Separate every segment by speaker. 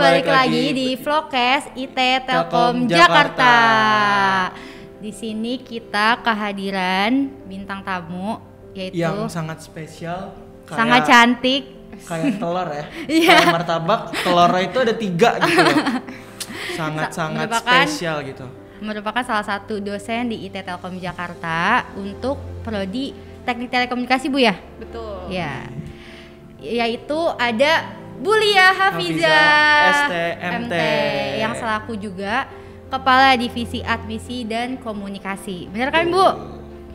Speaker 1: balik lagi di Vlogcast IT Telkom Jakarta. Di sini kita kehadiran bintang tamu yaitu
Speaker 2: yang sangat spesial,
Speaker 1: sangat cantik,
Speaker 2: kayak telur ya.
Speaker 1: Iya.
Speaker 2: Kayak martabak, telurnya itu ada 3 gitu loh. Sangat spesial gitu.
Speaker 1: Merupakan salah satu dosen di IT Telkom Jakarta untuk prodi Teknik Telekomunikasi, Bu ya?
Speaker 3: Betul.
Speaker 1: Ya. Yaitu ada Bu Lia Hafiza
Speaker 2: STMT
Speaker 1: yang selaku juga Kepala Divisi Admisi dan Komunikasi. Benar kan, Bu?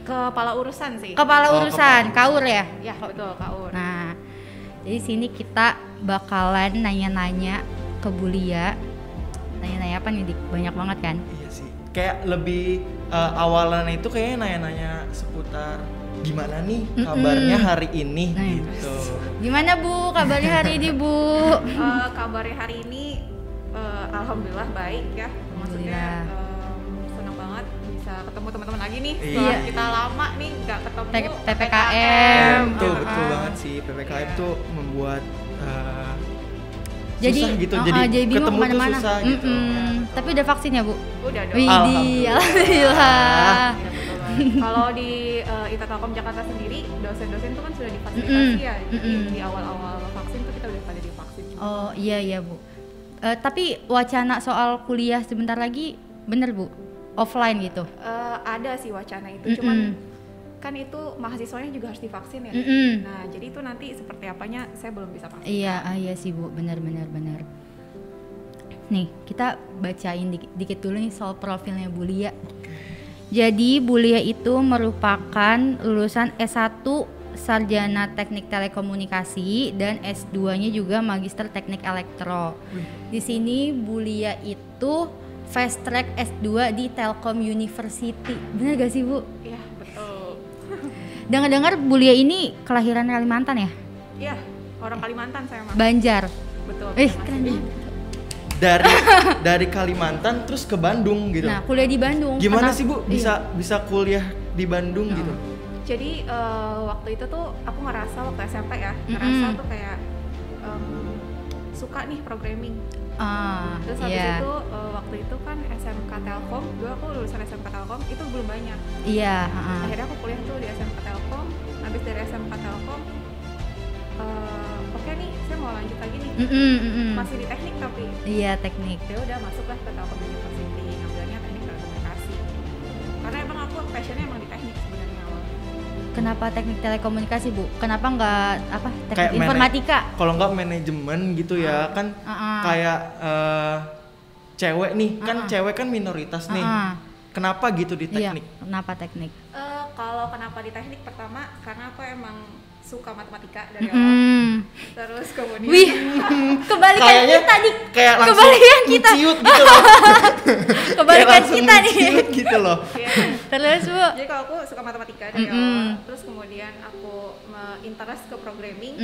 Speaker 3: Kepala urusan sih.
Speaker 1: Kepala urusan, KAUR ya?
Speaker 3: Ya, betul, KAUR.
Speaker 1: Nah, jadi sini kita bakalan nanya-nanya ke Bu Lia. Nanya-nanya apa nih, Dik? Banyak banget kan?
Speaker 2: Iya sih. Kayak lebih awalan itu kayaknya nanya-nanya seputar gimana nih kabarnya hari ini gitu.
Speaker 1: Gimana Bu kabarnya hari ini, Bu?
Speaker 3: Kabarnya hari ini alhamdulillah baik ya. Maksudnya senang banget bisa ketemu teman-teman lagi nih. Setelah kita lama nih nggak ketemu.
Speaker 1: PPKM.
Speaker 2: Betul banget sih. PPKM tuh membuat
Speaker 1: jadi
Speaker 2: susah gitu.
Speaker 1: jadi bingung
Speaker 2: ketemu tuh
Speaker 1: kemana-mana.
Speaker 2: susah gitu.
Speaker 1: Tapi udah vaksin ya, Bu?
Speaker 3: Udah dong.
Speaker 1: Alhamdulillah.
Speaker 3: Kalau di IT Telkom Jakarta sendiri, dosen-dosen itu kan sudah difasilitasi ya. Jadi di awal-awal vaksin tuh kita udah pada divaksin.
Speaker 1: Oh iya Bu. Tapi wacana soal kuliah sebentar lagi bener Bu? Offline gitu?
Speaker 3: Ada sih wacana itu, cuman kan itu mahasiswanya juga harus divaksin ya. Nah jadi itu nanti seperti apanya saya belum bisa pasti.
Speaker 1: Iya sih Bu, benar. Nih kita bacain dikit dulu nih soal profilnya Bu Lia. Jadi Bu Lia itu merupakan lulusan S1 Sarjana Teknik Telekomunikasi dan S2-nya juga Magister Teknik Elektro. Di sini Bu Lia itu fast track S2 di Telkom University. Bener gak sih Bu?
Speaker 3: Iya betul.
Speaker 1: Dengar-dengar Bu Lia ini kelahiran Kalimantan ya?
Speaker 3: Iya, orang Kalimantan saya mah.
Speaker 1: Banjar.
Speaker 3: Betul.
Speaker 1: Keren.
Speaker 2: Dari Kalimantan terus ke Bandung gitu.
Speaker 1: Nah, kuliah di Bandung.
Speaker 2: Gimana sih Bu bisa kuliah di Bandung gitu?
Speaker 3: Jadi waktu itu tuh aku ngerasa waktu SMP ya, ngerasa tuh kayak suka nih programming. Terus habis itu waktu itu kan SMK Telkom, dulu aku lulusan SMK Telkom itu belum banyak.
Speaker 1: Iya.
Speaker 3: Akhirnya aku kuliah tuh di SMK Telkom. Habis dari SMK Telkom, oke nih saya mau lanjut lagi nih. Masih di teknik tapi.
Speaker 1: Iya teknik.
Speaker 3: Ya udah masuklah ke Telkom University, ngambilnya teknik telekomunikasi. Karena emang aku passionnya emang di teknik sebenarnya awalnya.
Speaker 1: Kenapa teknik telekomunikasi Bu? Kenapa nggak teknik
Speaker 2: Kayak
Speaker 1: informatika?
Speaker 2: Kalau nggak manajemen gitu ya kan kayak cewek nih kan cewek kan minoritas nih. Kenapa gitu di teknik?
Speaker 1: Iya, kenapa teknik?
Speaker 3: Kalau kenapa di teknik pertama karena aku emang suka matematika dari awal. Terus kemudian
Speaker 1: kebalikan
Speaker 2: kayaknya
Speaker 1: kita nih.
Speaker 2: Kayak langsung
Speaker 1: kebalikan kita
Speaker 2: ciut gitu loh.
Speaker 1: Kebalikan kita nih.
Speaker 2: Ciut gitu loh.
Speaker 1: Terus Bu.
Speaker 3: Jadi kalau aku suka matematika dari awal, terus kemudian aku interest ke programming.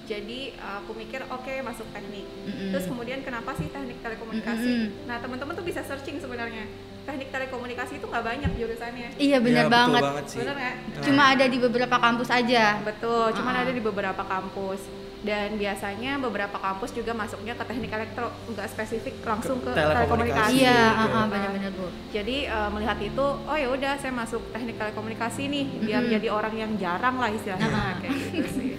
Speaker 3: Jadi aku mikir oke, masuk teknik. Terus kemudian kenapa sih teknik telekomunikasi? Nah, teman-teman tuh bisa searching sebenarnya. Teknik telekomunikasi itu nggak banyak jurusannya.
Speaker 1: Iya benar banget.
Speaker 3: Benar nggak?
Speaker 1: Cuma ada di beberapa kampus aja.
Speaker 3: Betul, cuma ada di beberapa kampus. Dan biasanya beberapa kampus juga masuknya ke teknik elektro, nggak spesifik langsung ke telekomunikasi.
Speaker 1: Iya, benar-benar Bu.
Speaker 3: Jadi melihat itu, oh ya udah saya masuk teknik telekomunikasi nih, biar jadi orang yang jarang lah istilahnya. Kayak gitu sih.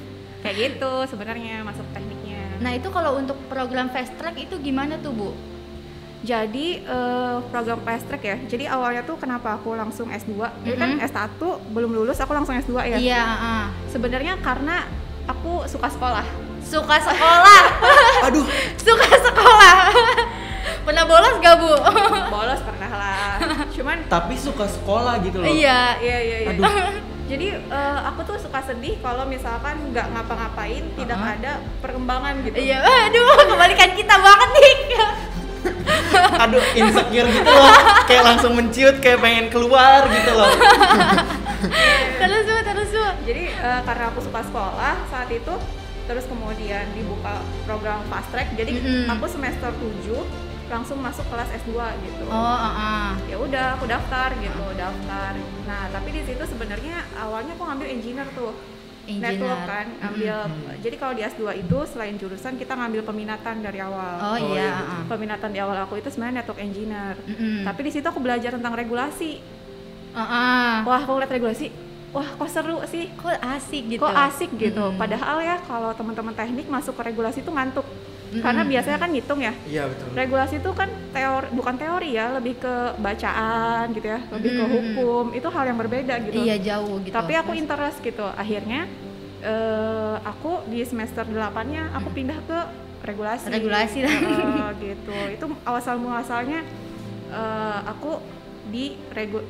Speaker 3: Kayak gitu sebenarnya masuk tekniknya.
Speaker 1: Nah itu kalau untuk program fast track itu gimana tuh Bu?
Speaker 3: Jadi program fast track ya. Jadi awalnya tuh kenapa aku langsung S2? Jadi kan S1 belum lulus aku langsung S2 ya.
Speaker 1: Iya,
Speaker 3: Sebenarnya karena aku suka sekolah.
Speaker 2: Aduh,
Speaker 1: suka sekolah. Pernah bolos gak Bu?
Speaker 3: Bolos pernah lah. Cuman
Speaker 2: tapi suka sekolah gitu loh.
Speaker 1: Iya.
Speaker 2: Aduh.
Speaker 3: Jadi aku tuh suka sedih kalau misalkan nggak ngapa-ngapain, tidak ada perkembangan gitu.
Speaker 1: Iya, aduh kebalikan kita banget nih.
Speaker 2: Aduh, insecure gitu loh. Kayak langsung menciut, kayak pengen keluar gitu loh.
Speaker 1: Terus Bu.
Speaker 3: Jadi karena aku suka sekolah saat itu, terus kemudian dibuka program fast track. Jadi aku semester 7 langsung masuk kelas S2 gitu. Ya udah aku daftar. Nah, tapi di situ sebenarnya awalnya aku ngambil engineer tuh. network kan, ngambil. Jadi kalau di S2 itu selain jurusan kita ngambil peminatan dari awal. Peminatan di awal aku itu sebenarnya network engineer. Tapi di situ aku belajar tentang regulasi. Wah, aku lihat regulasi, wah kok seru sih, kok asik gitu. Padahal ya kalau teman-teman teknik masuk ke regulasi itu ngantuk. Karena biasanya kan ngitung ya.
Speaker 2: Iya, betul.
Speaker 3: Regulasi itu kan bukan teori ya, lebih ke bacaan gitu ya, lebih ke hukum. Itu hal yang berbeda gitu.
Speaker 1: Iya, jauh gitu.
Speaker 3: Tapi aku interest gitu. Akhirnya aku di semester 8-nya aku pindah ke regulasi gitu. Itu asal muasalnya aku di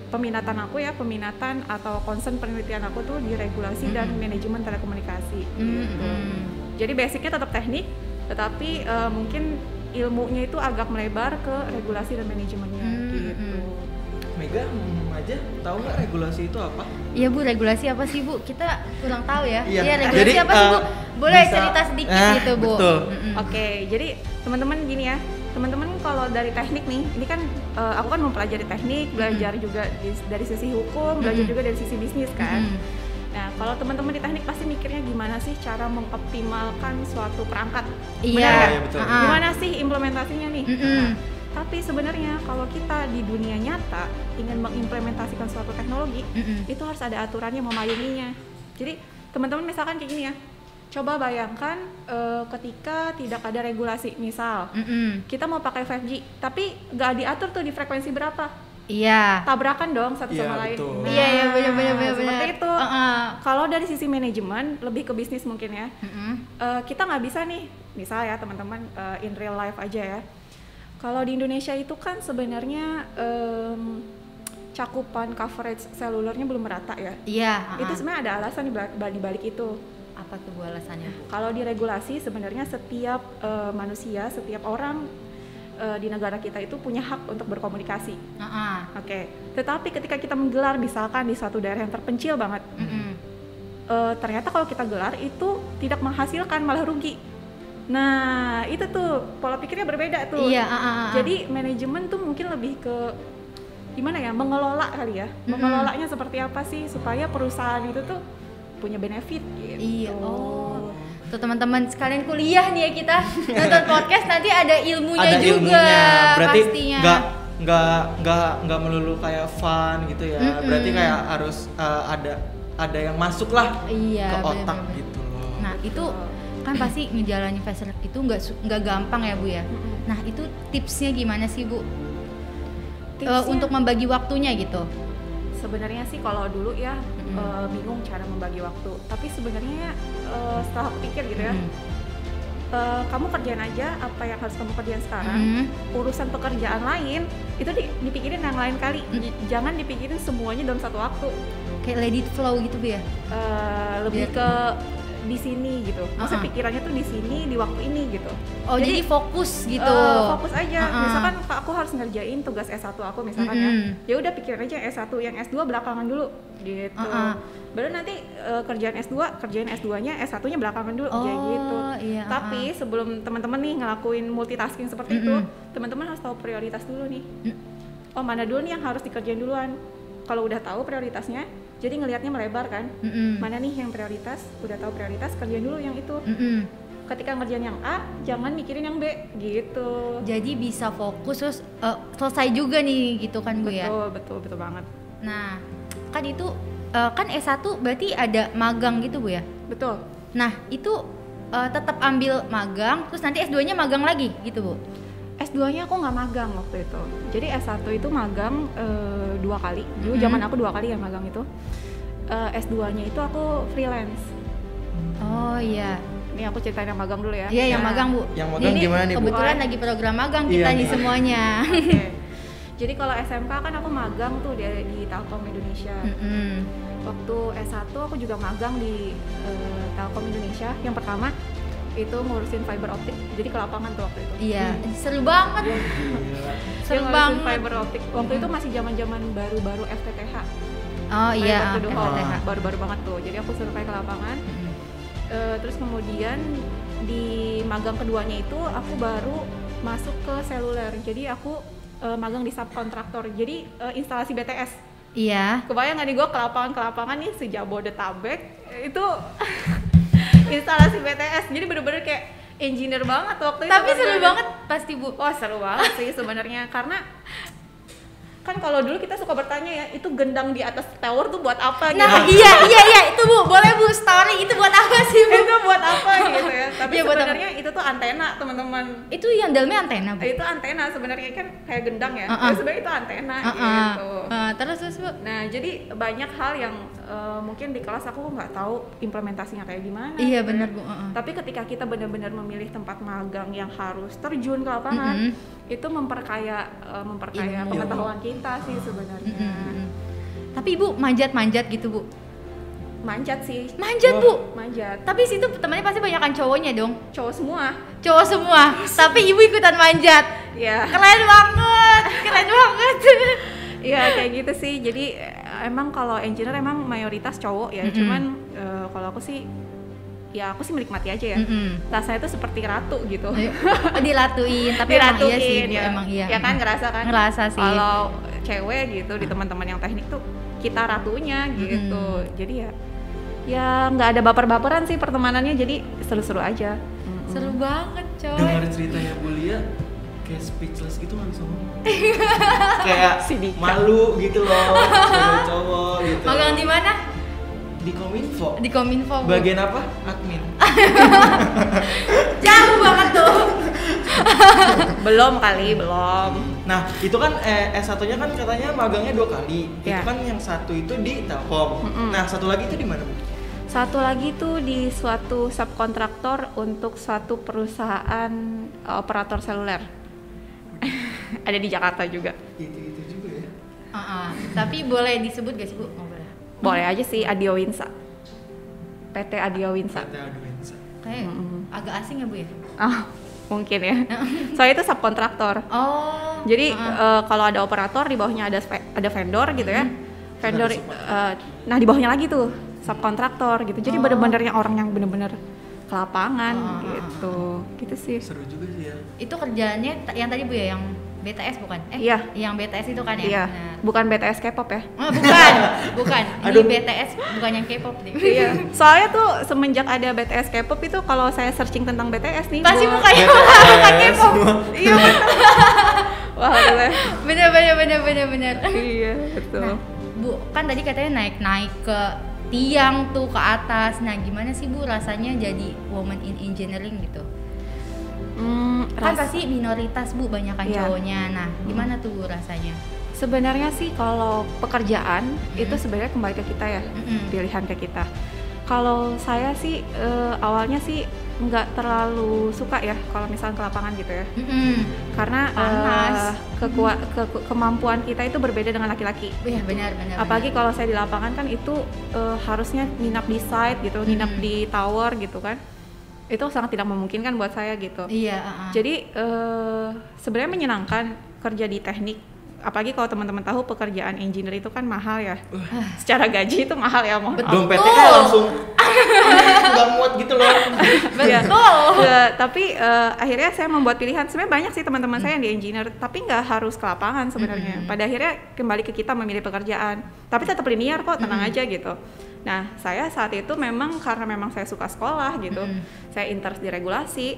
Speaker 3: peminatan aku ya, peminatan atau concern penelitian aku tuh di regulasi dan manajemen telekomunikasi gitu. Jadi basicnya tetap teknik, tetapi mungkin ilmunya itu agak melebar ke regulasi dan manajemennya gitu.
Speaker 2: Mega aja tahu nggak regulasi itu apa?
Speaker 1: Iya Bu, regulasi apa sih Bu? Kita kurang tahu ya.
Speaker 2: Iya,
Speaker 1: regulasi
Speaker 2: jadi,
Speaker 1: apa sih Bu? Boleh
Speaker 2: bisa,
Speaker 1: cerita sedikit gitu Bu.
Speaker 2: Betul.
Speaker 3: Oke, jadi teman-teman gini ya, teman-teman kalau dari teknik nih, ini kan aku kan mempelajari teknik, belajar juga dari sisi hukum, belajar juga dari sisi bisnis kan. Nah, kalau teman-teman di teknik pasti mikirnya gimana sih cara mengoptimalkan suatu perangkat?
Speaker 1: Iya,
Speaker 2: betul.
Speaker 3: Gimana sih implementasinya nih? Tapi sebenarnya kalau kita di dunia nyata ingin mengimplementasikan suatu teknologi, itu harus ada aturannya memayunginya. Jadi teman-teman misalkan kayak gini ya, coba bayangkan ketika tidak ada regulasi, misal kita mau pakai 5G, tapi nggak diatur tuh di frekuensi berapa.
Speaker 1: Iya.
Speaker 3: Tabrakan dong satu sama lain.
Speaker 2: Betul.
Speaker 1: Iya, benar.
Speaker 3: Seperti itu. Kalau dari sisi manajemen, lebih ke bisnis mungkin ya. Kita nggak bisa nih, misal ya teman-teman in real life aja ya. Kalau di Indonesia itu kan sebenarnya cakupan coverage selulernya belum merata ya.
Speaker 1: Iya.
Speaker 3: Itu sebenarnya ada alasan di balik itu.
Speaker 1: Apa tuh Bu alasannya Bu?
Speaker 3: Kalau di regulasi sebenarnya setiap manusia, setiap orang di negara kita itu punya hak untuk berkomunikasi. Oke. Tetapi ketika kita menggelar misalkan di suatu daerah yang terpencil banget, ternyata kalau kita gelar itu tidak menghasilkan, malah rugi. Nah itu tuh pola pikirnya berbeda tuh.
Speaker 1: Iya.
Speaker 3: Jadi manajemen tuh mungkin lebih ke gimana ya, mengelola kali ya. Mengelolanya seperti apa sih supaya perusahaan itu tuh punya benefit gitu.
Speaker 1: Iya. Tuh teman-teman sekalian kuliah nih ya, kita nonton podcast nanti ada ilmunya juga.
Speaker 2: Berarti
Speaker 1: pastinya.
Speaker 2: nggak melulu kayak fun gitu ya. Berarti kayak harus ada yang masuk lah ke otak bener. Gitu loh.
Speaker 1: Nah itu kan pasti ngejalanin fast track itu nggak gampang ya Bu ya. Nah itu tipsnya gimana sih Bu? Untuk membagi waktunya gitu.
Speaker 3: Sebenarnya sih kalau dulu ya bingung cara membagi waktu, tapi sebenarnya setelah aku pikir gitu ya, kamu kerjain aja apa yang harus kamu kerjain sekarang. Urusan pekerjaan lain itu dipikirin yang lain kali. Jangan dipikirin semuanya dalam satu waktu.
Speaker 1: Kayak let it flow gitu Bu ya.
Speaker 3: Lebih ke di sini gitu. Maksudnya pikirannya tuh di sini di waktu ini gitu.
Speaker 1: Oh jadi fokus gitu.
Speaker 3: Fokus aja. Misalkan aku harus ngerjain tugas S1 aku misalkan ya udah pikirin aja S1, yang S2 belakangan dulu gitu. Baru nanti kerjaan S2-nya S1-nya belakangan dulu kayak gitu.
Speaker 1: Iya,
Speaker 3: Tapi sebelum teman-teman nih ngelakuin multitasking seperti itu, teman-teman harus tahu prioritas dulu nih. Oh, mana dulu nih yang harus dikerjain duluan. Kalau udah tahu prioritasnya, jadi ngelihatnya melebar kan. Mana nih yang prioritas, udah tahu prioritas, kerjain dulu yang itu. Ketika ngerjain yang A, jangan mikirin yang B gitu.
Speaker 1: Jadi bisa fokus terus selesai juga nih gitu kan Bu ya.
Speaker 3: Betul banget.
Speaker 1: Nah, kan itu kan S1 berarti ada magang gitu Bu ya?
Speaker 3: Betul.
Speaker 1: Nah, itu tetap ambil magang, terus nanti S2-nya magang lagi gitu Bu?
Speaker 3: S2-nya aku nggak magang waktu itu. Jadi S1 itu magang 2 kali. Dulu zaman aku 2 kali ya magang itu. S2-nya itu aku freelance.
Speaker 1: Oh iya.
Speaker 3: Ini aku ceritain yang magang dulu ya.
Speaker 1: Iya, yang magang Bu.
Speaker 2: Yang magang gimana nih Bu?
Speaker 1: Kebetulan lagi program magang kita nih semuanya.
Speaker 3: Okay. Jadi kalau SMK kan aku magang tuh di Telkom Indonesia. Waktu S1 aku juga magang di Telkom Indonesia. Yang pertama itu ngurusin fiber optik, jadi ke lapangan tuh waktu itu.
Speaker 1: Iya, seru banget. Seru banget.
Speaker 3: Fiber optik. Waktu itu masih zaman-zaman baru-baru FTTH.
Speaker 1: Oh iya,
Speaker 3: FTTH. Baru-baru banget tuh. Jadi aku survei ke lapangan. Terus kemudian di magang keduanya itu aku baru masuk ke seluler. Jadi aku magang di subkontraktor. Jadi instalasi BTS.
Speaker 1: Iya.
Speaker 3: Kebayang nggak nih gue ke lapangan nih sejabodetabek itu instalasi BTS, jadi bener-bener kayak engineer banget waktu itu.
Speaker 1: Tapi seru banget pasti Bu.
Speaker 3: Wah seru banget sih sebenarnya, karena kan kalau dulu kita suka bertanya ya, itu gendang di atas tower tuh buat apa gitu.
Speaker 1: Nah iya itu Bu, boleh Bu story itu buat apa sih Bu?
Speaker 3: Itu buat apa gitu ya, tapi
Speaker 1: ya,
Speaker 3: sebenarnya itu tuh antena teman-teman.
Speaker 1: Itu yang dalamnya antena Bu?
Speaker 3: Itu antena sebenarnya, kan kayak gendang ya, sebenarnya itu antena gitu.
Speaker 1: Terus Bu?
Speaker 3: Nah jadi banyak hal yang mungkin di kelas aku nggak tahu implementasinya kayak gimana.
Speaker 1: Iya benar Bu.
Speaker 3: Tapi ketika kita benar-benar memilih tempat magang yang harus terjun ke lapangan, itu memperkaya pengetahuan kita sih sebenarnya.
Speaker 1: Tapi Ibu manjat gitu Bu?
Speaker 3: Manjat sih.
Speaker 1: Manjat Bu?
Speaker 3: Manjat.
Speaker 1: Tapi situ temannya pasti banyakan cowoknya dong?
Speaker 3: Cowok semua.
Speaker 1: Cowok semua. Tapi Ibu ikutan manjat.
Speaker 3: Iya.
Speaker 1: Keren banget.
Speaker 3: Iya kayak gitu sih. Jadi emang kalau engineer emang mayoritas cowok ya. Cuman kalau aku sih menikmati aja ya. Rasanya tuh seperti ratu gitu.
Speaker 1: Dilatuin, tapi
Speaker 3: diratuin,
Speaker 1: emang iya sih,
Speaker 3: ya.
Speaker 1: emang iya.
Speaker 3: Ya kan ngerasa kan?
Speaker 1: Ngerasa sih.
Speaker 3: Kalau cewek gitu di teman-teman yang teknik tuh kita ratunya gitu. Jadi ya nggak ada baper-baperan sih pertemanannya, jadi seru-seru aja.
Speaker 1: Seru banget coy.
Speaker 2: Dengar ceritanya Bu Lia kayak speechless gitu langsung. Kayak malu gitu loh, cowok gitu.
Speaker 1: Magang di mana?
Speaker 2: Di Kominfo.
Speaker 1: Di Kominfo Bu.
Speaker 2: Bagian apa? Admin.
Speaker 1: Jauh banget tuh.
Speaker 3: belum.
Speaker 2: Nah itu kan S1-nya kan katanya magangnya 2 kali.
Speaker 3: Ya.
Speaker 2: Itu kan yang satu itu di Telkom. Nah satu lagi itu di mana Bu?
Speaker 3: Satu lagi tuh di suatu subkontraktor untuk suatu perusahaan operator seluler. Ada di Jakarta juga.
Speaker 2: Gitu juga ya.
Speaker 1: Tapi boleh disebut gak sih Bu?
Speaker 3: Boleh aja sih, Adio Winsa. PT Adio Winsa.
Speaker 1: Kayak agak asing ya Bu ya?
Speaker 3: Mungkin ya. Soalnya itu subkontraktor.
Speaker 1: Oh.
Speaker 3: Jadi kalau ada operator, di bawahnya ada vendor gitu ya. Vendor nah di bawahnya lagi tuh subkontraktor gitu. Jadi bener-bener yang orang yang bener-bener ke lapangan gitu. Gitu sih.
Speaker 2: Seru juga sih ya.
Speaker 1: Itu kerjaannya yang tadi Bu ya, yang BTS bukan?
Speaker 3: Iya.
Speaker 1: Yang BTS itu kan ya?
Speaker 3: Iya.
Speaker 1: Benar.
Speaker 3: Bukan BTS K-pop ya?
Speaker 1: Oh, bukan. Ini BTS bukan yang K-pop nih.
Speaker 3: Iya. Soalnya tuh semenjak ada BTS K-pop itu kalau saya searching tentang BTS nih,
Speaker 1: pasti bukannya
Speaker 2: bukan
Speaker 1: K-pop.
Speaker 3: Iya betul. Wah,
Speaker 1: bener.
Speaker 3: Iya, betul.
Speaker 1: Nah, Bu, kan tadi katanya naik ke tiang tuh ke atas. Nah, gimana sih Bu rasanya jadi woman in engineering gitu? Kan pasti minoritas Bu, banyakan cowoknya. Nah, gimana tuh Bu rasanya?
Speaker 3: Sebenarnya sih kalau pekerjaan itu sebenarnya kembali ke kita ya, pilihan ke kita. Kalau saya sih awalnya sih nggak terlalu suka ya kalau misalnya ke lapangan gitu ya, karena kemampuan kita itu berbeda dengan laki-laki.
Speaker 1: Iya benar.
Speaker 3: Apalagi kalau saya di lapangan kan itu harusnya nginap di site gitu, nginap di tower gitu kan. Itu sangat tidak memungkinkan buat saya gitu.
Speaker 1: Iya.
Speaker 3: Jadi sebenarnya menyenangkan kerja di teknik. Apalagi kalau teman-teman tahu pekerjaan engineer itu kan mahal ya. Secara gaji itu mahal ya, mohon maaf.
Speaker 2: Dompetnya kayak langsung nggak muat gitu loh.
Speaker 1: Betul.
Speaker 3: Tapi akhirnya saya membuat pilihan. Sebenarnya banyak sih teman-teman saya yang di engineer, tapi nggak harus ke lapangan sebenarnya. Pada akhirnya kembali ke kita memilih pekerjaan. Tapi tetap linear kok, tenang aja gitu. Nah, saya saat itu karena memang saya suka sekolah gitu, saya interest di regulasi,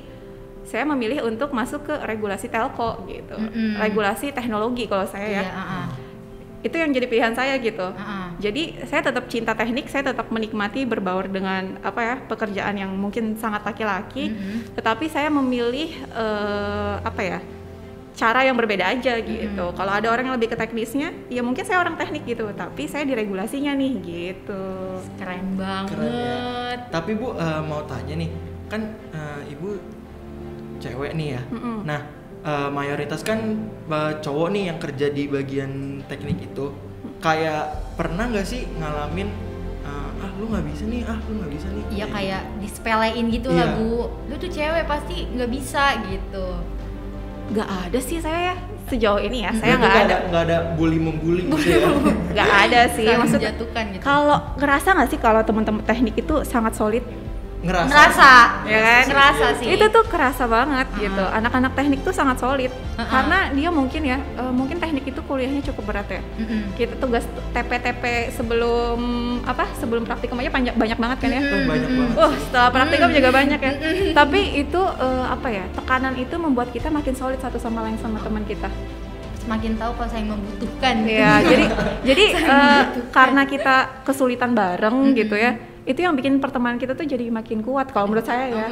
Speaker 3: saya memilih untuk masuk ke regulasi telco gitu, regulasi teknologi kalau saya ya. Itu yang jadi pilihan saya gitu. Jadi saya tetap cinta teknik, saya tetap menikmati berbaur dengan pekerjaan yang mungkin sangat laki-laki, tetapi saya memilih cara yang berbeda aja gitu. Kalau ada orang yang lebih ke teknisnya, ya mungkin saya orang teknik gitu, tapi saya di regulasinya nih gitu.
Speaker 1: Keren banget.
Speaker 2: Keren ya. Tapi Bu mau tanya nih, kan Ibu cewek nih ya. Nah mayoritas kan cowok nih yang kerja di bagian teknik itu. Kayak pernah nggak sih ngalamin lu nggak bisa nih,
Speaker 1: Iya kayak disepelein gitu lah Bu. Lu tuh cewek pasti nggak bisa gitu.
Speaker 3: Nggak ada sih saya sejauh ini ya, saya nggak
Speaker 2: ada bully-membully gitu ya.
Speaker 3: Nggak ada sih, maksudnya
Speaker 1: menjatuhkan gitu.
Speaker 3: Kalau ngerasa nggak sih kalau teman-teman teknik itu sangat solid?
Speaker 1: ngerasa
Speaker 3: ya kan?
Speaker 1: Ngerasa sih.
Speaker 3: Itu tuh kerasa banget gitu. Anak-anak teknik tuh sangat solid karena dia mungkin mungkin teknik itu kuliahnya cukup berat ya. Kita tugas TP sebelum praktikum aja banyak banget kan ya.
Speaker 2: Banyak banget.
Speaker 3: Setelah praktikum juga banyak ya. Tapi itu tekanan itu membuat kita makin solid satu sama lain sama teman kita.
Speaker 1: Semakin tahu kalau saya membutuhkan.
Speaker 3: Ya, jadi karena kita kesulitan bareng gitu ya. Itu yang bikin pertemanan kita tuh jadi makin kuat kalau menurut saya ya.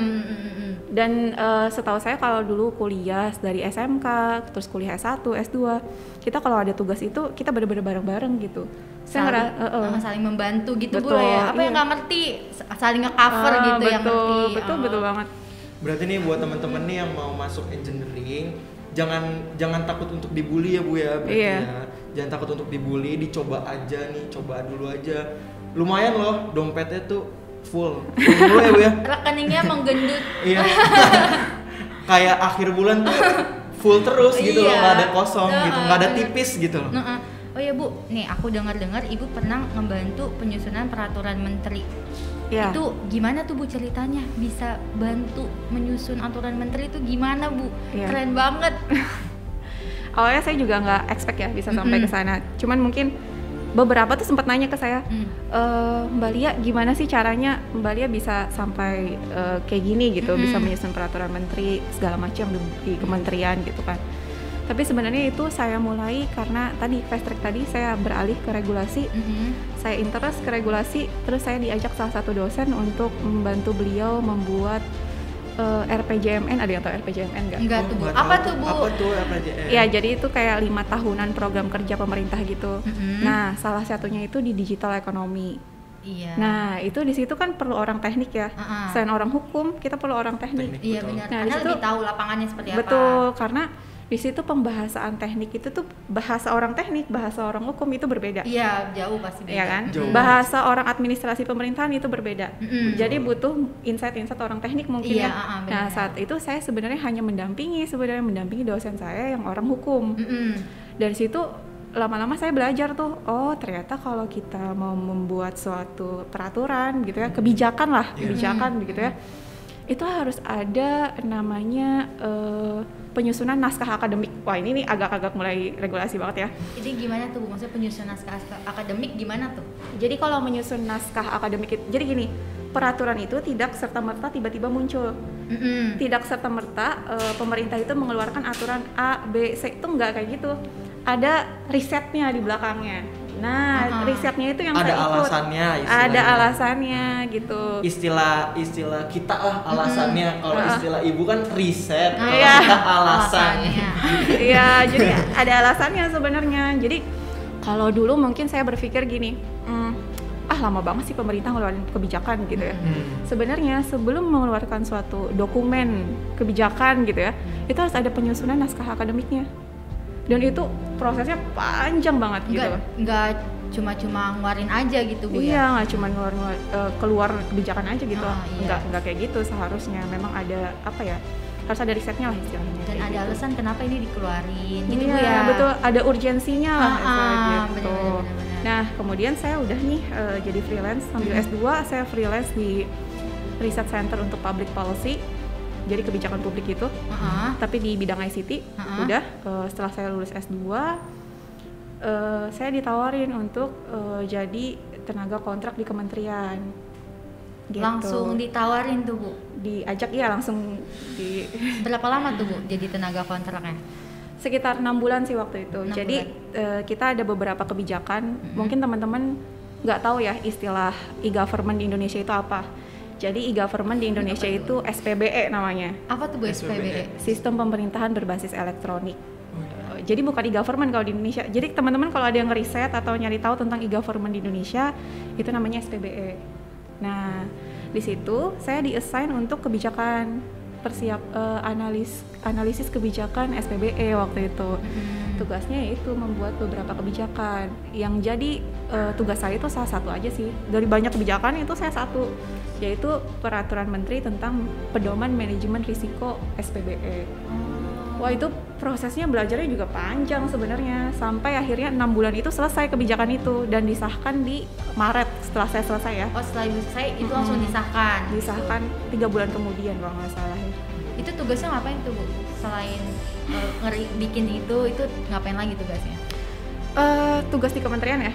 Speaker 3: Dan setahu saya kalau dulu kuliah dari SMK terus kuliah S1, S2, kita kalau ada tugas itu kita bener-bener bareng-bareng gitu.
Speaker 1: Saling membantu gitu.
Speaker 3: Betul,
Speaker 1: Bu ya. Apa yang nggak ngerti saling nge-cover gitu yang ngerti.
Speaker 3: Betul banget.
Speaker 2: Berarti nih buat teman-teman nih yang mau masuk engineering, jangan takut untuk dibully ya Bu ya. Berarti ya. Jangan takut untuk dibully, dicoba aja nih, coba dulu aja. Lumayan loh, dompetnya tuh full dulu ya Bu ya.
Speaker 1: Rekeningnya menggendut.
Speaker 2: Iya. Kayak akhir bulan tuh full terus gitu loh, nggak ada kosong gitu, nggak ada tipis gitu loh.
Speaker 1: Oh ya Bu, nih aku dengar Ibu pernah membantu penyusunan peraturan menteri. Ya. Itu gimana tuh Bu ceritanya? Bisa bantu menyusun aturan menteri itu gimana Bu? Ya. Keren banget.
Speaker 3: Awalnya saya juga nggak expect ya bisa sampai ke sana. Cuman mungkin beberapa tuh sempat nanya ke saya, Mbak Lia gimana sih caranya Mbak Lia bisa sampai kayak gini gitu, bisa menyusun peraturan menteri segala macam di kementerian gitu kan. Tapi sebenarnya itu saya mulai karena tadi fast track tadi saya beralih ke regulasi, saya interest ke regulasi, terus saya diajak salah satu dosen untuk membantu beliau membuat RPJMN. Ada yang tahu RPJMN nggak?
Speaker 1: Enggak tuh Bu. Apa tuh Bu?
Speaker 2: Apa tuh RPJMN?
Speaker 3: Ya jadi itu kayak 5 tahunan program kerja pemerintah gitu. Nah salah satunya itu di digital ekonomi.
Speaker 1: Iya.
Speaker 3: Nah itu di situ kan perlu orang teknik ya. Selain orang hukum kita perlu orang teknik.
Speaker 1: Iya benar. Nah, karena lebih tahu lapangannya seperti apa.
Speaker 3: Betul, karena di situ pembahasan teknik itu tuh bahasa orang teknik, bahasa orang hukum itu berbeda.
Speaker 1: Iya, jauh pasti beda.
Speaker 3: Iya kan?
Speaker 2: Jauh.
Speaker 3: Bahasa orang administrasi pemerintahan itu berbeda. Jadi butuh insight-insight orang teknik mungkin ya. Nah, saat itu saya sebenarnya hanya mendampingi dosen saya yang orang hukum. Dari situ lama-lama saya belajar tuh, oh ternyata kalau kita mau membuat suatu peraturan gitu ya, kebijakan begitu ya. Itu harus ada namanya penyusunan naskah akademik. Wah ini nih agak-agak mulai regulasi banget ya.
Speaker 1: Jadi gimana tuh Bu? Maksudnya penyusunan naskah akademik gimana tuh?
Speaker 3: Jadi kalau menyusun naskah akademik itu, jadi gini, peraturan itu tidak serta-merta tiba-tiba muncul. Tidak serta-merta pemerintah itu mengeluarkan aturan A, B, C, itu enggak kayak gitu. Ada risetnya di belakangnya. Nah, risetnya itu yang
Speaker 2: ada
Speaker 3: saya ikut. Ada alasannya gitu.
Speaker 2: Istilah kita lah alasannya. Kalau istilah Ibu kan riset, kalau kita alasannya.
Speaker 3: Iya, jadi ada alasannya sebenarnya. Jadi kalau dulu mungkin saya berpikir gini, lama banget sih pemerintah ngeluarin kebijakan gitu ya. Sebenarnya sebelum mengeluarkan suatu dokumen kebijakan gitu ya, itu harus ada penyusunan naskah akademiknya. Dan itu prosesnya panjang banget gitu.
Speaker 1: Enggak cuma ngeluarin aja gitu Bu
Speaker 3: ya? Iya, nggak cuma keluar kebijakan aja gitu. Enggak kayak gitu seharusnya. Memang ada harus ada risetnya lah istilahnya.
Speaker 1: Dan ada gitu. Alasan kenapa ini dikeluarin gitu
Speaker 3: Bu ya.
Speaker 1: Iya,
Speaker 3: betul, ada urgensinya lah gitu.
Speaker 1: Bener.
Speaker 3: Nah, kemudian saya udah nih jadi freelance sambil S2, saya freelance di Research Center untuk Public Policy. Jadi kebijakan publik itu, tapi di bidang ICT. Udah setelah saya lulus S2, saya ditawarin untuk jadi tenaga kontrak di kementerian. Gitu.
Speaker 1: Langsung ditawarin tuh Bu?
Speaker 3: Diajak langsung di.
Speaker 1: Berapa lama tuh Bu jadi tenaga kontraknya?
Speaker 3: Sekitar 6 bulan sih waktu itu. Jadi kita ada beberapa kebijakan. Mungkin teman-teman nggak tahu ya istilah e-government di Indonesia itu apa. Jadi e-government di Indonesia itu SPBE namanya.
Speaker 1: Apa tuh Bu SPBE?
Speaker 3: Sistem Pemerintahan Berbasis Elektronik. Jadi bukan e-government kalau di Indonesia. Jadi teman-teman kalau ada yang ngeriset atau nyari tahu tentang e-government di Indonesia, itu namanya SPBE. Nah, di situ saya di-assign untuk kebijakan analisis kebijakan SPBE waktu itu. Tugasnya itu membuat beberapa kebijakan. Yang jadi tugas saya itu salah satu aja sih. Dari banyak kebijakan itu saya satu, yaitu peraturan menteri tentang pedoman manajemen risiko SPBE. Wah, itu prosesnya belajarnya juga panjang sebenarnya, sampai akhirnya 6 bulan itu selesai kebijakan itu dan disahkan di Maret setelah saya selesai ya.
Speaker 1: Oh, setelah ibu selesai itu langsung disahkan.
Speaker 3: Disahkan 3 bulan kemudian kalau nggak salah ya.
Speaker 1: Itu tugasnya ngapain tuh Bu? Selain bikin itu ngapain lagi tugasnya?
Speaker 3: Tugas di kementerian ya?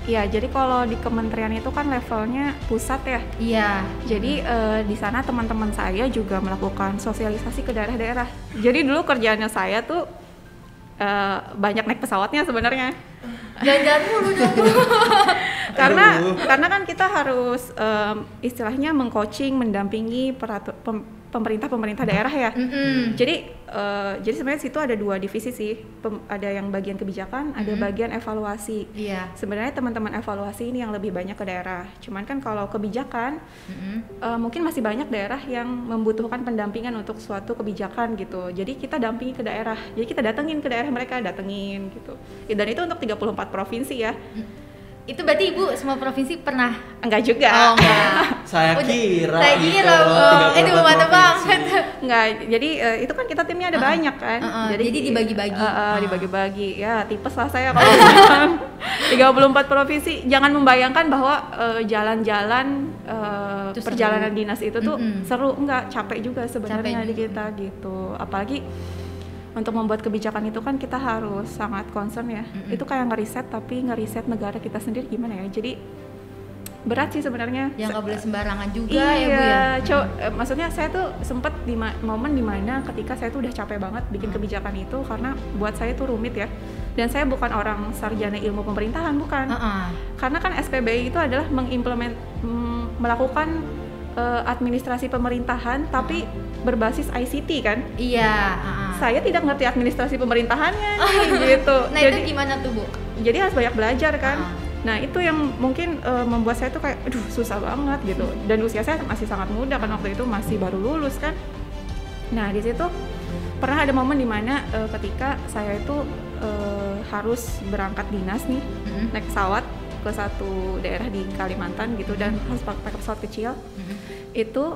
Speaker 3: Iya, jadi kalau di kementerian itu kan levelnya pusat ya.
Speaker 1: Iya.
Speaker 3: Jadi di sana teman-teman saya juga melakukan sosialisasi ke daerah-daerah. Jadi dulu kerjaannya saya tuh banyak naik pesawatnya sebenarnya.
Speaker 1: Jalan-jalan mulu dong.
Speaker 3: karena kan kita harus istilahnya mengcoaching, mendampingi pemerintah daerah ya. Jadi sebenarnya situ ada 2 divisi sih. Ada yang bagian kebijakan, ada bagian evaluasi.
Speaker 1: Iya.
Speaker 3: Sebenarnya teman-teman evaluasi ini yang lebih banyak ke daerah. Cuman kan kalau kebijakan mungkin masih banyak daerah yang membutuhkan pendampingan untuk suatu kebijakan gitu. Jadi kita dampingi ke daerah. Jadi kita datengin ke daerah mereka, gitu. Dan itu untuk 34 provinsi ya.
Speaker 1: Itu berarti Ibu semua provinsi pernah?
Speaker 3: Enggak juga.
Speaker 1: Oh, enggak.
Speaker 2: Saya kira
Speaker 1: itu mantap banget.
Speaker 3: Enggak, jadi itu kan kita timnya ada banyak kan.
Speaker 1: Jadi dibagi-bagi.
Speaker 3: Dibagi-bagi. Ya, tipes lah saya kalau 34 provinsi. Jangan membayangkan bahwa jalan-jalan perjalanan dinas itu tuh seru, enggak, capek juga sebenarnya di kita gitu. Apalagi untuk membuat kebijakan itu kan kita harus sangat concern ya. Itu kayak ngeriset, tapi ngeriset negara kita sendiri gimana ya. Jadi berat sih sebenarnya.
Speaker 1: Yang nggak boleh sembarangan juga ya Bu ya.
Speaker 3: Maksudnya saya tuh sempet di momen dimana ketika saya tuh udah capek banget bikin kebijakan itu karena buat saya tuh rumit ya. Dan saya bukan orang sarjana ilmu pemerintahan, bukan. Karena kan SPBI itu adalah melakukan administrasi pemerintahan tapi berbasis ICT kan.
Speaker 1: Iya.
Speaker 3: Saya tidak ngerti administrasi pemerintahannya nih gitu.
Speaker 1: Nah jadi, itu gimana tuh Bu?
Speaker 3: Jadi harus banyak belajar kan. Nah itu yang mungkin membuat saya tuh kayak aduh susah banget gitu. Dan usia saya masih sangat muda kan, waktu itu masih baru lulus kan. Nah di situ pernah ada momen dimana ketika saya itu harus berangkat dinas nih, naik pesawat ke satu daerah di Kalimantan gitu, dan harus pakai pesawat kecil. Itu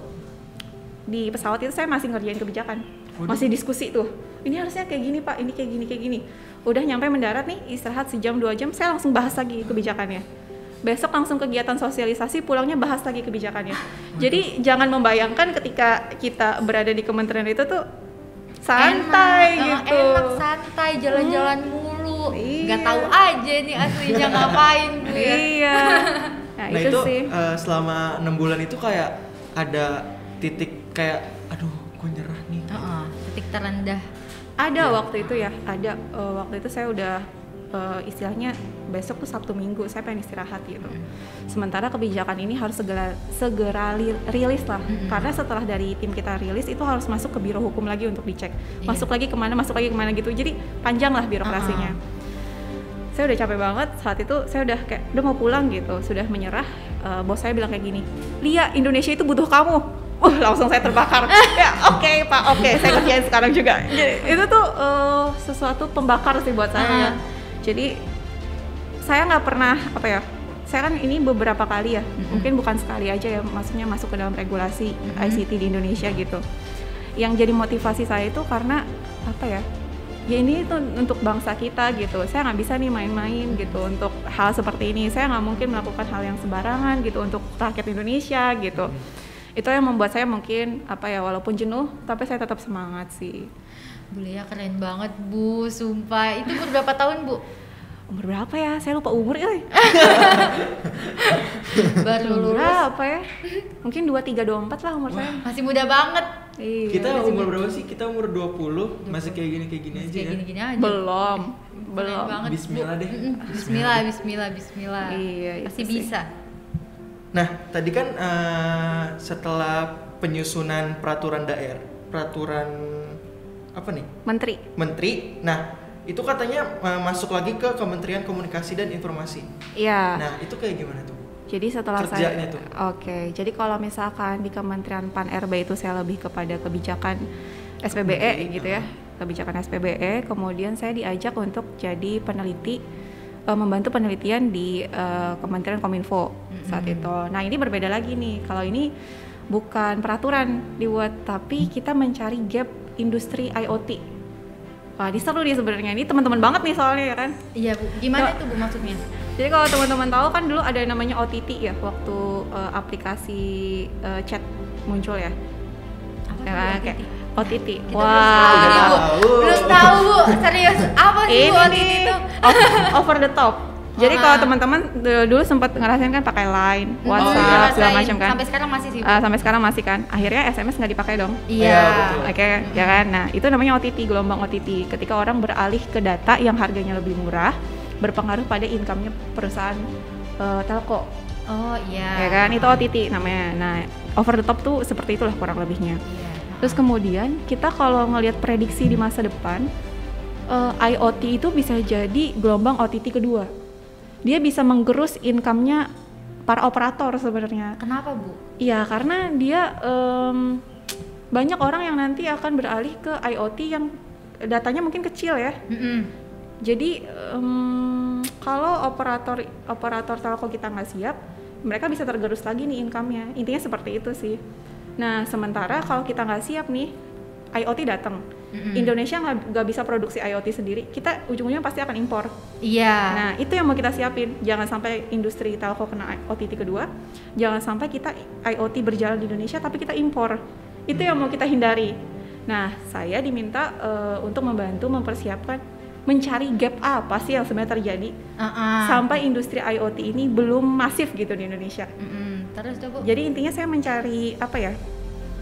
Speaker 3: di pesawat itu saya masih ngerjain kebijakan. Masih diskusi tuh, ini harusnya kayak gini Pak, ini kayak gini. Udah nyampe mendarat nih, istirahat sejam 2 jam, saya langsung bahas lagi kebijakannya. Besok langsung kegiatan sosialisasi, pulangnya bahas lagi kebijakannya. Jadi jangan membayangkan ketika kita berada di kementerian itu tuh santai gitu.
Speaker 1: Enak, santai, jalan-jalan mulu. Gak tahu aja nih aslinya ngapain Bu ya.
Speaker 3: Iya. Nah itu sih.
Speaker 2: Selama 6 bulan itu kayak ada titik kayak aduh gue nyerah nih.
Speaker 1: Titik terendah.
Speaker 3: Ada waktu itu ya, waktu itu saya udah istilahnya besok tuh Sabtu Minggu saya pengen istirahat gitu. Sementara kebijakan ini harus segera rilis lah, karena setelah dari tim kita rilis itu harus masuk ke biro hukum lagi untuk dicek. Masuk lagi kemana gitu, jadi panjang lah birokrasinya. Saya udah capek banget saat itu, saya udah kayak udah mau pulang gitu, sudah menyerah. Bos saya bilang kayak gini, Lia, Indonesia itu butuh kamu. Langsung saya terbakar. Ya oke, Pak, saya kerjain sekarang juga. Jadi itu tuh sesuatu pembakar sih buat saya. Jadi saya nggak pernah saya kan ini beberapa kali ya, mungkin bukan sekali aja ya, maksudnya masuk ke dalam regulasi ICT di Indonesia gitu. Yang jadi motivasi saya itu karena ya ini tuh untuk bangsa kita gitu. Saya nggak bisa nih main-main gitu untuk hal seperti ini. Saya nggak mungkin melakukan hal yang sembarangan gitu untuk rakyat Indonesia gitu. Itu yang membuat saya mungkin walaupun jenuh tapi saya tetap semangat sih.
Speaker 1: Bu Lia keren banget Bu, sumpah. Itu umur berapa tahun Bu?
Speaker 3: Umur berapa ya? Saya lupa umur ya.
Speaker 1: Baru lulus.
Speaker 3: Berapa ya? Mungkin 23, 24 lah umur saya.
Speaker 1: Masih muda banget.
Speaker 3: Iya,
Speaker 2: kita umur berapa sih? Kita umur 20, masih kayak gini aja ya?
Speaker 1: Gini aja.
Speaker 3: Belum.
Speaker 1: Banget,
Speaker 2: Bismillah deh.
Speaker 1: Bismillah.
Speaker 3: Iya,
Speaker 1: pasti bisa.
Speaker 2: Nah, tadi kan setelah penyusunan peraturan apa nih? Menteri. Nah, itu katanya masuk lagi ke Kementerian Komunikasi dan Informasi.
Speaker 3: Iya.
Speaker 2: Nah, itu kayak gimana tuh?
Speaker 3: Jadi setelah
Speaker 2: kerjanya
Speaker 3: jadi kalau misalkan di Kementerian Pan-RB itu saya lebih kepada kebijakan SPBE gitu ya. Kebijakan SPBE, kemudian saya diajak untuk jadi peneliti, membantu penelitian di Kementerian Kominfo saat itu. Nah ini berbeda lagi nih, kalau ini bukan peraturan dibuat, tapi kita mencari gap industri IoT. wah ini seru nih sebenarnya, ini teman-teman banget nih soalnya ya kan.
Speaker 1: Iya Bu, gimana tuh Bu maksudnya?
Speaker 3: Jadi kalau teman-teman tahu kan dulu ada yang namanya OTT ya, waktu aplikasi chat muncul ya.
Speaker 1: Apa
Speaker 3: Ya,
Speaker 1: tuh
Speaker 3: kayak
Speaker 1: OTT?
Speaker 3: OTT.
Speaker 1: Kita
Speaker 3: Wah.
Speaker 1: belum tahu Bu, serius apa sih Bu
Speaker 3: Ini
Speaker 1: OTT
Speaker 3: nih,
Speaker 1: itu?
Speaker 3: over the top. Jadi kalau teman-teman dulu sempat ngerasain kan pakai Line, WhatsApp, segala macam kan.
Speaker 1: Sampai sekarang masih sih Bu.
Speaker 3: Sampai sekarang masih kan. Akhirnya SMS nggak dipakai dong.
Speaker 1: Iya.
Speaker 2: betul.
Speaker 3: Oke, ya kan. Nah, itu namanya OTT, gelombang OTT. Ketika orang beralih ke data yang harganya lebih murah, berpengaruh pada income-nya perusahaan telco.
Speaker 1: Oh iya.
Speaker 3: Ya kan, itu OTT namanya. Nah, over the top tuh seperti itulah kurang lebihnya.
Speaker 1: Iya.
Speaker 3: Terus kemudian kita kalau ngelihat prediksi di masa depan, IoT itu bisa jadi gelombang OTT kedua. Dia bisa menggerus income-nya para operator sebenarnya.
Speaker 1: Kenapa Bu?
Speaker 3: Iya, karena dia banyak orang yang nanti akan beralih ke IoT yang datanya mungkin kecil ya. Jadi kalau operator telco kita nggak siap, mereka bisa tergerus lagi nih income-nya. Intinya seperti itu sih. Nah, sementara kalau kita nggak siap nih, IoT datang. Indonesia nggak bisa produksi IoT sendiri, kita ujung-ujungnya pasti akan impor.
Speaker 1: Iya.
Speaker 3: Nah, itu yang mau kita siapin. Jangan sampai industri telco kena OTT kedua. Jangan sampai kita IoT berjalan di Indonesia tapi kita impor. Itu yang mau kita hindari. Nah, saya diminta untuk membantu mempersiapkan, mencari gap apa sih yang sebenarnya terjadi sampai industri IoT ini belum masif gitu di Indonesia.
Speaker 1: Terus tuh Bu?
Speaker 3: Jadi intinya saya mencari apa ya,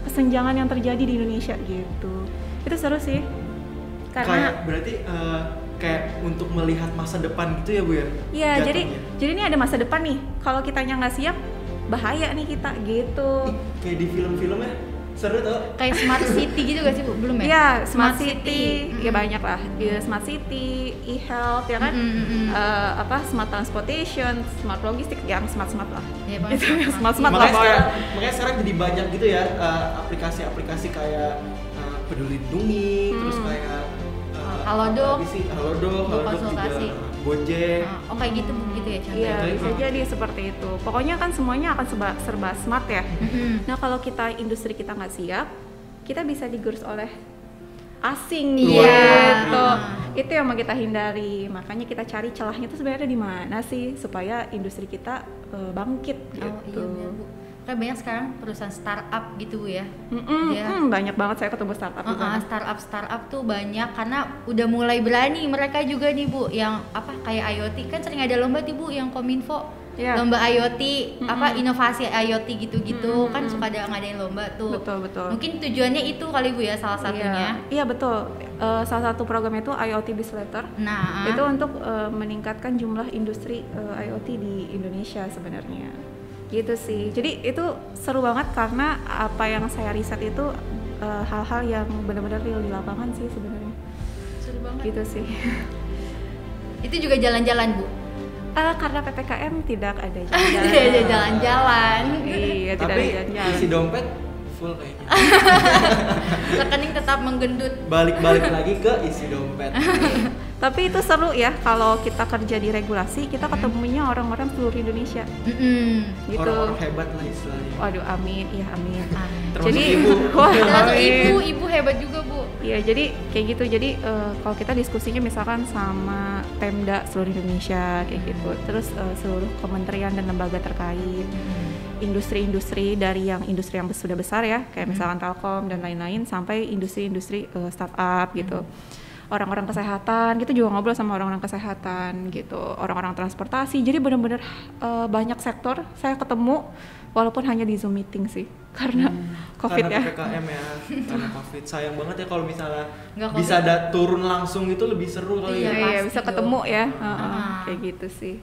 Speaker 3: kesenjangan yang terjadi di Indonesia gitu. Itu seru sih.
Speaker 2: Karena kayak berarti kayak untuk melihat masa depan gitu ya Bu ya?
Speaker 3: Iya, jadi ini ada masa depan nih. Kalau kitanya nggak siap, bahaya nih kita gitu.
Speaker 2: Kayak di film-film ya, seru tuh.
Speaker 1: Kayak smart city gitu gak sih Bu? Belum ya?
Speaker 3: Iya, smart city. Ya banyak lah. Smart city, e-health ya kan. Smart transportation, smart logistik, yang smart lah.
Speaker 1: Iya,
Speaker 3: Itu smart
Speaker 2: Makanya sekarang jadi banyak gitu ya aplikasi-aplikasi kayak Peduli Lindungi, terus kayak
Speaker 1: Halodoc,
Speaker 2: konsultasi, Gojek.
Speaker 1: Oh kayak gitu Bu, gitu ya contohnya?
Speaker 3: Iya, bisa jadi seperti itu. Pokoknya kan semuanya akan serba smart ya. Nah, kalau industri kita nggak siap, kita bisa digerus oleh asing gitu. Itu yang mau kita hindari. Makanya kita cari celahnya itu sebenarnya di mana sih supaya industri kita bangkit gitu.
Speaker 1: Oh iya benar Bu. Kayak banyak sekarang perusahaan startup gitu Bu ya.
Speaker 3: Banyak banget saya ketemu startup juga.
Speaker 1: Startup tuh banyak karena udah mulai berani mereka juga nih Bu, yang kayak IoT kan sering ada lomba tuh Bu yang Kominfo. Lomba IoT, inovasi IoT gitu-gitu kan suka ada ngadain lomba tuh.
Speaker 3: Betul.
Speaker 1: Mungkin tujuannya itu kali Bu ya salah satunya.
Speaker 3: Iya betul. Salah satu programnya itu IoT BizLetter.
Speaker 1: Nah,
Speaker 3: itu untuk meningkatkan jumlah industri IoT di Indonesia sebenarnya. Gitu sih. Jadi itu seru banget karena apa yang saya riset itu hal-hal yang benar-benar real di lapangan sih sebenarnya.
Speaker 1: Seru banget.
Speaker 3: Gitu sih.
Speaker 1: Itu juga jalan-jalan Bu.
Speaker 3: Karena PPKM tidak ada
Speaker 1: jalan-jalan. Tidak ada jalan-jalan.
Speaker 3: Iya, tidak
Speaker 2: ada
Speaker 3: jalan-jalan.
Speaker 2: Isi dompet full kayaknya.
Speaker 1: Rekening tetap menggendut.
Speaker 2: Balik lagi ke isi dompet.
Speaker 3: Tapi itu seru ya kalau kita kerja di regulasi, kita ketemunya orang-orang seluruh Indonesia. Gitu.
Speaker 2: Orang-orang hebat lah istilahnya.
Speaker 3: Waduh, amin, iya amin.
Speaker 2: Termasuk
Speaker 3: jadi
Speaker 2: ibu.
Speaker 1: Termasuk ibu hebat juga Bu.
Speaker 3: Iya, jadi kayak gitu. Jadi kalau kita diskusinya misalkan sama Pemda seluruh Indonesia kayak gitu, terus seluruh kementerian dan lembaga terkait, industri-industri dari yang industri yang sudah besar ya, kayak misalkan Telkom dan lain-lain, sampai industri-industri startup gitu. Orang-orang kesehatan, kita juga ngobrol sama orang-orang kesehatan gitu, orang-orang transportasi. Jadi benar-benar banyak sektor saya ketemu, walaupun hanya di Zoom meeting sih, karena COVID
Speaker 2: karena
Speaker 3: ya.
Speaker 2: PPKM ya, karena COVID. Sayang banget ya kalau misalnya
Speaker 1: Nggak
Speaker 2: bisa turun langsung itu lebih seru kali ya.
Speaker 3: Iya, bisa ketemu ya,
Speaker 1: Ah.
Speaker 3: kayak gitu sih.